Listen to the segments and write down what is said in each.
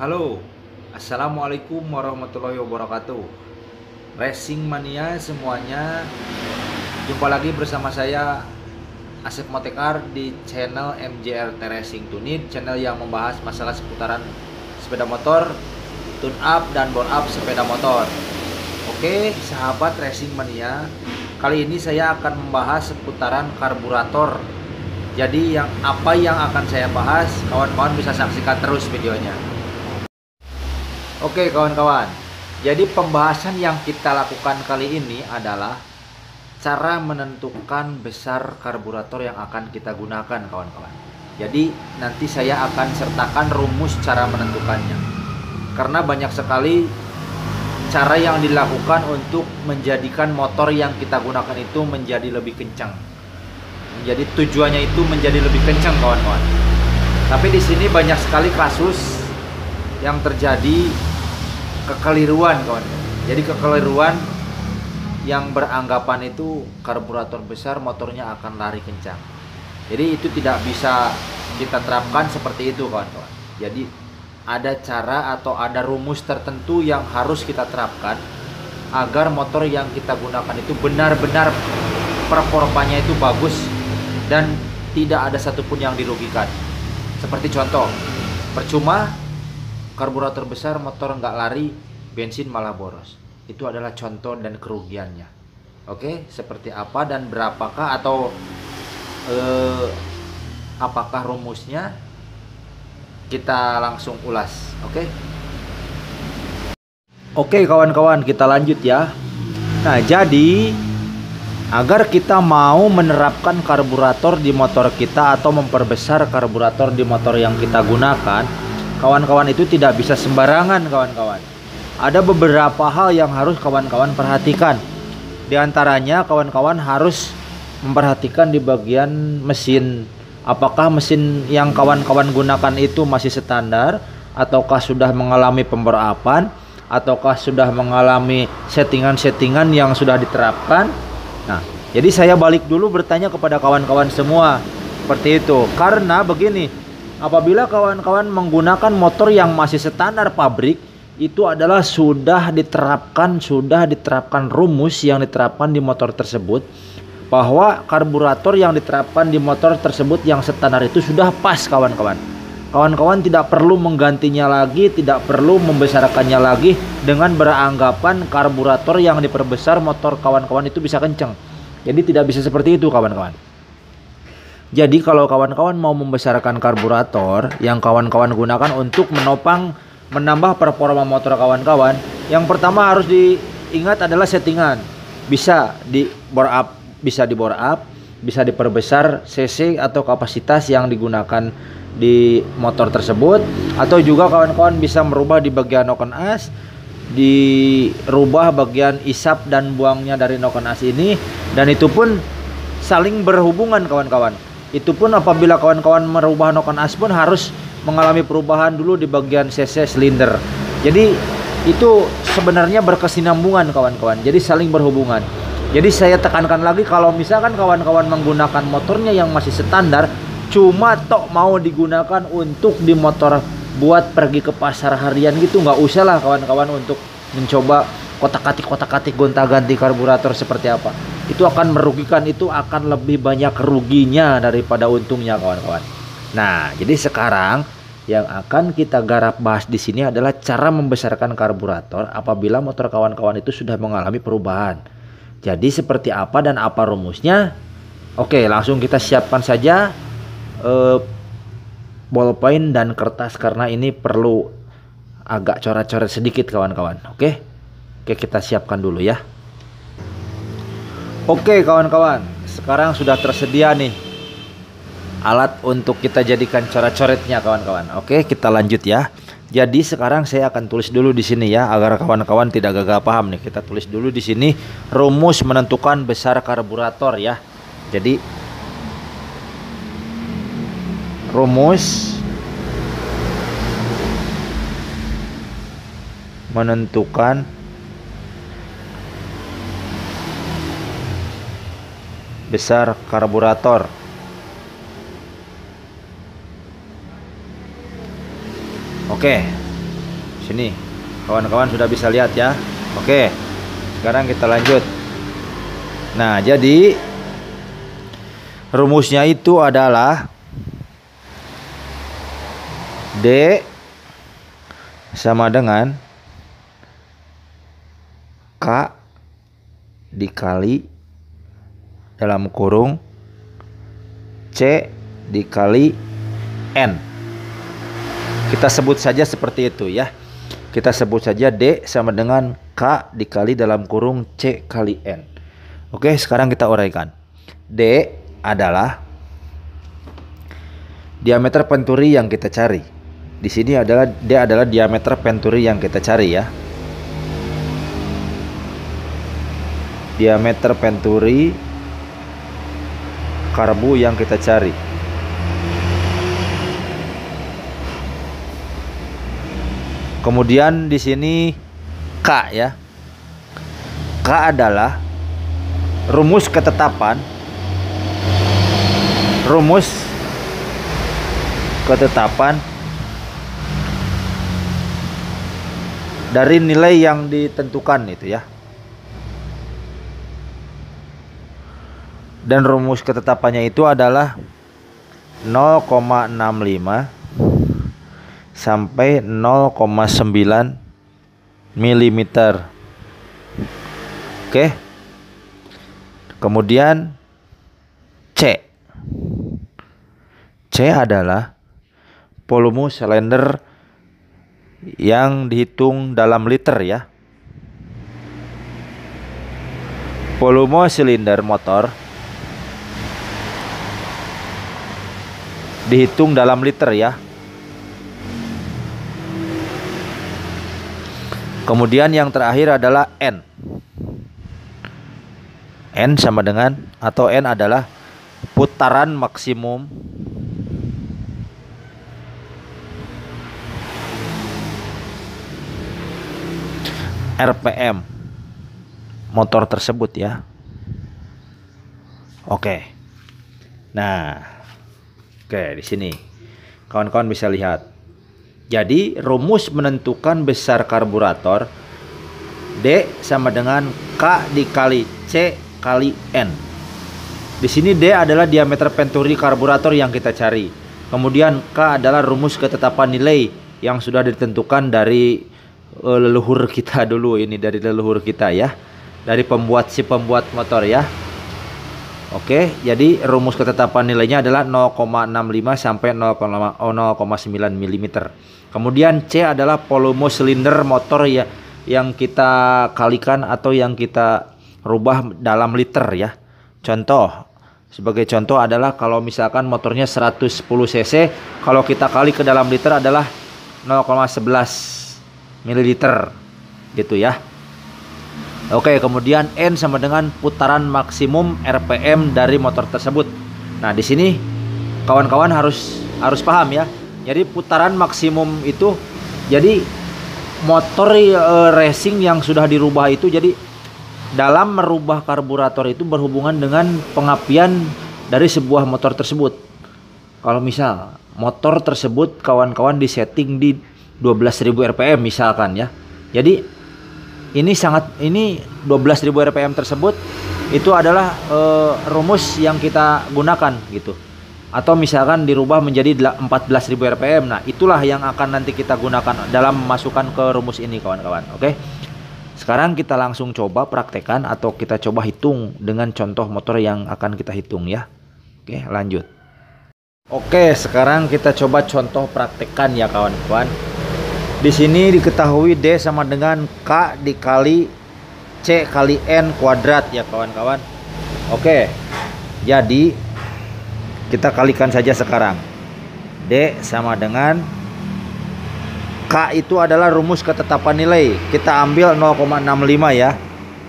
Halo, assalamualaikum warahmatullahi wabarakatuh. Racing mania semuanya, jumpa lagi bersama saya Asep Motekar di channel MJRT Racing Tunit, channel yang membahas masalah seputaran sepeda motor, tune up dan bore up sepeda motor. Oke, sahabat racing mania, kali ini saya akan membahas seputaran karburator. Jadi apa yang akan saya bahas, kawan-kawan bisa saksikan terus videonya. Oke kawan-kawan, jadi pembahasan yang kita lakukan kali ini adalah cara menentukan besar karburator yang akan kita gunakan kawan-kawan. Jadi nanti saya akan sertakan rumus cara menentukannya. Karena banyak sekali cara yang dilakukan untuk menjadikan motor yang kita gunakan itu menjadi lebih kencang. Jadi tujuannya itu menjadi lebih kencang kawan-kawan. Tapi di sini banyak sekali kasus yang terjadi kekeliruan kawan. Jadi kekeliruan yang beranggapan itu karburator besar motornya akan lari kencang. Jadi itu tidak bisa kita terapkan seperti itu kawan-kawan. Jadi ada cara atau ada rumus tertentu yang harus kita terapkan agar motor yang kita gunakan itu benar-benar performanya itu bagus dan tidak ada satupun yang dirugikan. Seperti contoh, percuma karburator besar motor nggak lari, bensin malah boros. Itu adalah contoh dan kerugiannya. Oke, seperti apa dan berapakah atau apakah rumusnya? Kita langsung ulas. Oke kawan-kawan, kita lanjut ya. Nah, jadi agar kita mau menerapkan karburator di motor kita atau memperbesar karburator di motor yang kita gunakan, kawan-kawan itu tidak bisa sembarangan kawan-kawan. Ada beberapa hal yang harus kawan-kawan perhatikan. Di antaranya kawan-kawan harus memperhatikan di bagian mesin. Apakah mesin yang kawan-kawan gunakan itu masih standar, ataukah sudah mengalami pemberapan, ataukah sudah mengalami settingan-settingan yang sudah diterapkan. Nah, jadi saya balik dulu bertanya kepada kawan-kawan semua seperti itu. Karena begini, apabila kawan-kawan menggunakan motor yang masih standar pabrik, itu adalah sudah diterapkan rumus yang diterapkan di motor tersebut, bahwa karburator yang diterapkan di motor tersebut yang standar itu sudah pas kawan-kawan. Kawan-kawan tidak perlu menggantinya lagi, tidak perlu membesarkannya lagi dengan beranggapan karburator yang diperbesar motor kawan-kawan itu bisa kencang. Jadi tidak bisa seperti itu kawan-kawan. Jadi kalau kawan-kawan mau membesarkan karburator yang kawan-kawan gunakan untuk menambah performa motor kawan-kawan, yang pertama harus diingat adalah settingan. Bisa di bore up, bisa diperbesar cc atau kapasitas yang digunakan di motor tersebut, atau juga kawan-kawan bisa merubah di bagian noken as, dirubah bagian isap dan buangnya dari noken as ini, dan itu pun saling berhubungan kawan-kawan. Itu pun apabila kawan-kawan merubah noken as pun harus mengalami perubahan dulu di bagian cc silinder. Jadi itu sebenarnya berkesinambungan kawan-kawan. Jadi saling berhubungan. Jadi saya tekankan lagi, kalau misalkan kawan-kawan menggunakan motornya yang masih standar, cuma tok mau digunakan untuk di motor buat pergi ke pasar harian gitu, nggak usah lah kawan-kawan untuk mencoba kotak-katik gonta-ganti karburator seperti apa. Itu akan merugikan, itu akan lebih banyak ruginya daripada untungnya kawan-kawan. Nah, jadi sekarang yang akan kita garap bahas di sini adalah cara membesarkan karburator apabila motor kawan-kawan itu sudah mengalami perubahan. Jadi seperti apa dan apa rumusnya? Oke, langsung kita siapkan saja ballpoint dan kertas, karena ini perlu agak coret-coret sedikit kawan-kawan. Oke, kita siapkan dulu ya. Oke kawan-kawan, sekarang sudah tersedia nih alat untuk kita jadikan coret-coretnya kawan-kawan. Oke, kita lanjut ya. Jadi sekarang saya akan tulis dulu di sini ya, agar kawan-kawan tidak gagal paham nih. Kita tulis dulu di sini rumus menentukan besar karburator ya. Jadi rumus menentukan besar karburator. Oke, sini kawan-kawan sudah bisa lihat ya. Oke, sekarang kita lanjut. Nah, jadi rumusnya itu adalah D sama dengan K dikali dalam kurung C dikali N. Kita sebut saja seperti itu ya. Kita sebut saja D sama dengan K dikali dalam kurung C kali N. Oke, sekarang kita uraikan. D adalah diameter penturi yang kita cari. Di sini adalah D adalah diameter penturi yang kita cari ya. Diameter penturi karbu yang kita cari. Kemudian di sini K ya. K adalah rumus ketetapan dari nilai yang ditentukan itu ya. Dan rumus ketetapannya itu adalah 0,65 sampai 0,9 mm. Oke. Kemudian C adalah volume silinder yang dihitung dalam liter ya. Volume silinder motor dihitung dalam liter ya. Kemudian yang terakhir adalah N. N sama dengan, atau N adalah putaran maksimum RPM motor tersebut ya. Oke. Nah, oke, di sini kawan-kawan bisa lihat. Jadi rumus menentukan besar karburator D sama dengan K dikali C kali N. Di sini D adalah diameter penturi karburator yang kita cari. Kemudian K adalah rumus ketetapan nilai yang sudah ditentukan dari leluhur kita dulu, ini dari leluhur kita ya, dari pembuat motor ya. Oke, jadi rumus ketetapan nilainya adalah 0,65 sampai 0,9 mm. Kemudian C adalah volume silinder motor ya, yang kita kalikan atau yang kita rubah dalam liter ya. Contoh, sebagai contoh adalah kalau misalkan motornya 110 cc, kalau kita kali ke dalam liter adalah 0,11 ml gitu ya. Oke, kemudian N sama dengan putaran maksimum RPM dari motor tersebut. Nah, di sini kawan-kawan harus paham ya. Jadi putaran maksimum itu, jadi motor racing yang sudah dirubah itu, jadi dalam merubah karburator itu berhubungan dengan pengapian dari sebuah motor tersebut. Kalau misal motor tersebut kawan-kawan disetting di 12.000 RPM misalkan ya. Jadi ini 12.000 RPM tersebut itu adalah rumus yang kita gunakan gitu. Atau misalkan dirubah menjadi 14.000 RPM. Nah, itulah yang akan nanti kita gunakan dalam memasukkan ke rumus ini kawan-kawan. Oke. Sekarang kita langsung coba praktekkan atau kita coba hitung dengan contoh motor yang akan kita hitung ya. Oke, lanjut. Oke, sekarang kita coba contoh praktekkan ya kawan-kawan. Di sini diketahui D sama dengan K dikali C kali N kuadrat ya kawan-kawan. Oke. Jadi kita kalikan saja sekarang. D sama dengan K itu adalah rumus ketetapan nilai. Kita ambil 0,65 ya.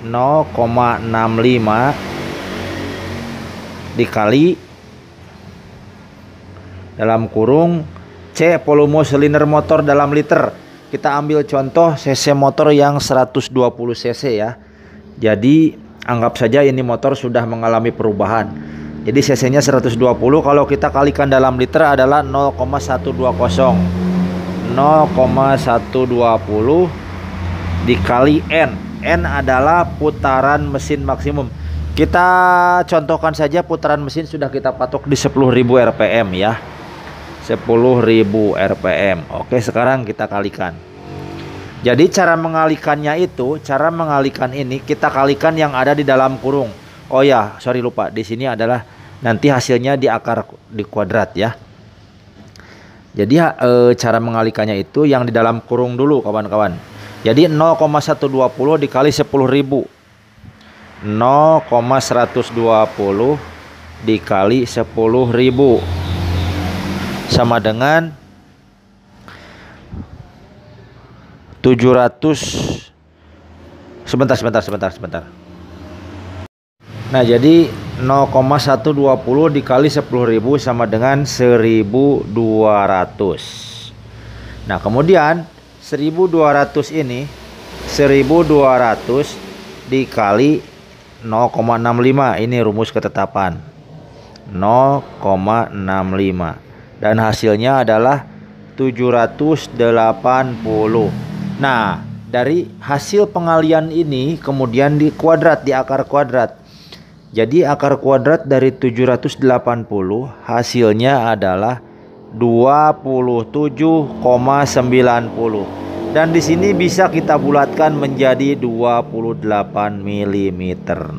0,65 dikali dalam kurung C volume silinder motor dalam liter. Kita ambil contoh cc motor yang 120 cc ya. Jadi anggap saja ini motor sudah mengalami perubahan. Jadi cc-nya 120, kalau kita kalikan dalam liter adalah 0,120. 0,120 dikali N. N adalah putaran mesin maksimum. Kita contohkan saja putaran mesin sudah kita patok di 10.000 rpm ya. 10.000 rpm. Oke, sekarang kita kalikan. Jadi cara mengalikannya itu, cara mengalihkan ini kita kalikan yang ada di dalam kurung. Oh ya, sorry lupa. Di sini adalah nanti hasilnya di akar di kuadrat ya. Jadi cara mengalihkannya itu yang di dalam kurung dulu kawan-kawan. Jadi 0,120 dikali 10.000. 0,120 dikali 10.000 sama dengan 700. Sebentar. Nah, jadi 0,120 dikali 10.000 sama dengan 1.200. Nah, kemudian 1.200 ini 1.200 dikali 0,65. Ini rumus ketetapan 0,65 dan hasilnya adalah 780. Nah, dari hasil pengalian ini kemudian di kuadrat, di akar kuadrat. Jadi akar kuadrat dari 780 hasilnya adalah 27,90. Dan di sini bisa kita bulatkan menjadi 28 mm.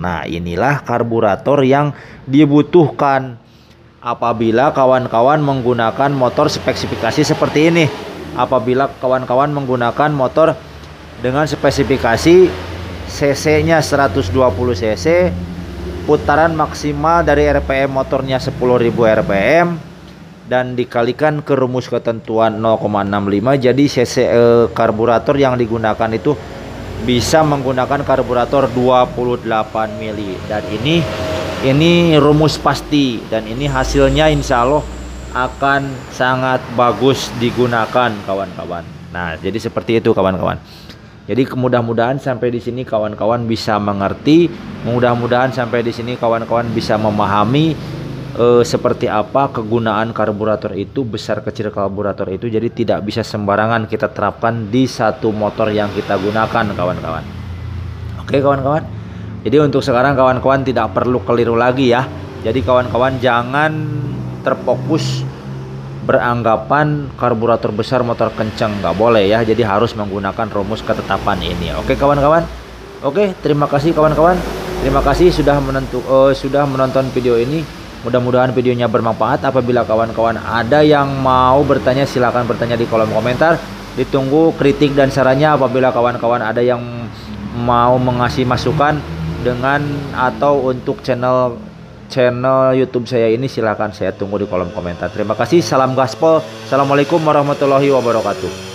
Nah, inilah karburator yang dibutuhkan apabila kawan-kawan menggunakan motor spesifikasi seperti ini. Apabila kawan-kawan menggunakan motor dengan spesifikasi cc-nya 120 cc, putaran maksimal dari RPM motornya 10.000 RPM dan dikalikan ke rumus ketentuan 0,65, jadi cc karburator yang digunakan itu bisa menggunakan karburator 28 mili. Dan ini rumus pasti dan ini hasilnya insya Allah akan sangat bagus digunakan kawan-kawan. Nah, jadi seperti itu kawan-kawan. Jadi mudah-mudahan sampai di sini kawan-kawan bisa mengerti, mudah-mudahan sampai di sini kawan-kawan bisa memahami seperti apa kegunaan karburator itu, besar kecil karburator itu. Jadi tidak bisa sembarangan kita terapkan di satu motor yang kita gunakan kawan-kawan. Oke kawan-kawan. Jadi untuk sekarang kawan-kawan tidak perlu keliru lagi ya. Jadi kawan-kawan jangan terfokus beranggapan karburator besar motor kencang, nggak boleh ya. Jadi harus menggunakan rumus ketetapan ini. Oke kawan-kawan. Oke, terima kasih kawan-kawan. Terima kasih sudah menonton video ini. Mudah-mudahan videonya bermanfaat. Apabila kawan-kawan ada yang mau bertanya, silahkan bertanya di kolom komentar. Ditunggu kritik dan sarannya. Apabila kawan-kawan ada yang mau mengasih masukan dengan atau untuk channel YouTube saya ini, silahkan saya tunggu di kolom komentar. Terima kasih. Salam gaspol. Assalamualaikum warahmatullahi wabarakatuh.